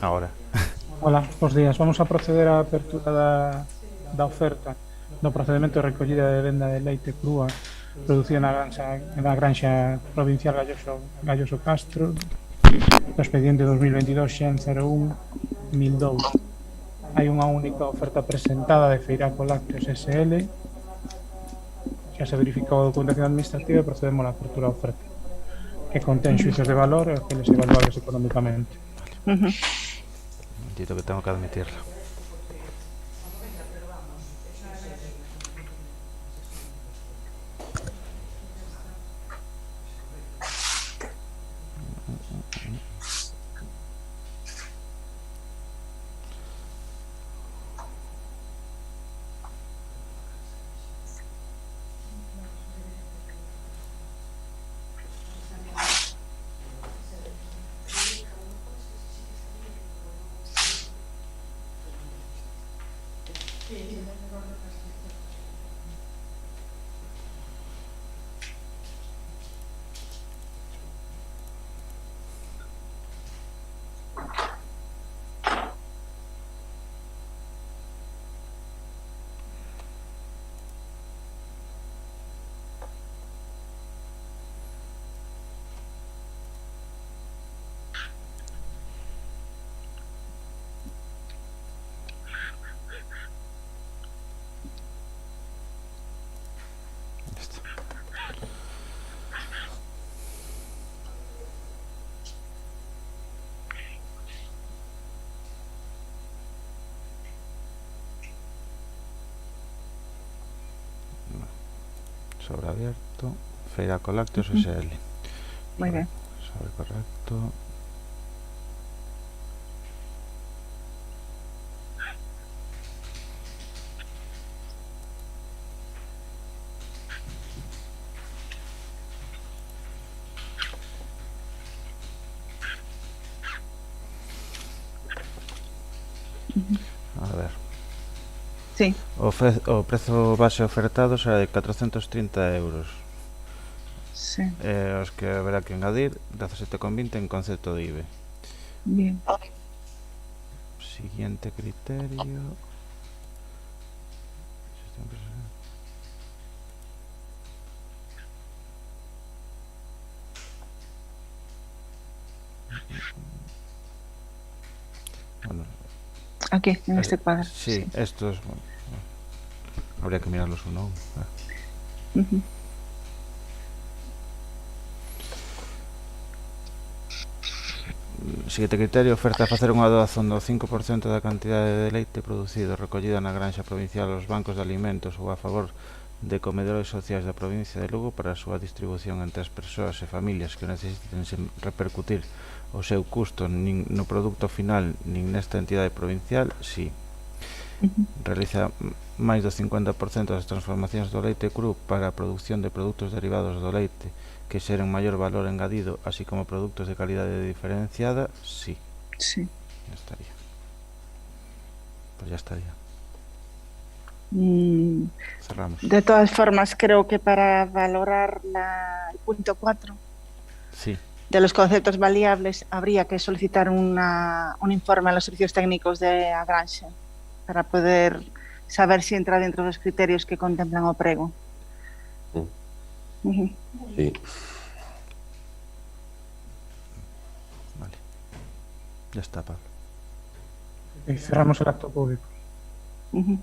Ahora. Ola, bos días. Vamos a proceder á apertura da oferta do procedimento de recollida de venda de leite crúa producida na granxa provincial Galloso Castro do expediente 2022 xen 01 1002. Hai unha única oferta presentada de Feiraco Lácteos SL. Xa se verificou a documentación administrativa e procedemos á apertura da oferta, que contén xuicios de valor e aqueles evaluables económicamente. Un momentito que tengo que admitirlo. Listo. Sobre abierto. Feiraco Lácteos SL. Muy bien. Sobre correcto. A ver. Sí, O prezo base ofertado será de 430 euros. sí, Os que haberá que engadir 17,20 en concepto de IBE. bien. Siguiente criterio. Bueno, Aquí, en este cuadro. sí, estos bueno, habría que mirarlos uno a uno. Ujú. Siguiente criterio, oferta a facer unha doazón do 5% da cantidade de leite producido recollida na granxa provincial aos bancos de alimentos ou a favor de comedores sociais da provincia de Lugo para a súa distribución entre as persoas e familias que necesiten sen repercutir o seu custo nin no produto final nin nesta entidade provincial, si. Realiza máis do 50% das transformacións do leite cru para a produción de produtos derivados do leite que xeren maior valor engadido, así como produtos de calidade diferenciada, sí. Sí. Ya estaría. Pues ya estaría. Cerramos. De todas formas, creo que para valorar el punto 4 Sí. de los conceptos variables habría que solicitar un informe a los servicios técnicos de Agranxa para poder saber si entra dentro de los criterios que contemplan o prego. Sí. Vale. Ya está, Pablo. Cerramos el acto público. Uh-huh.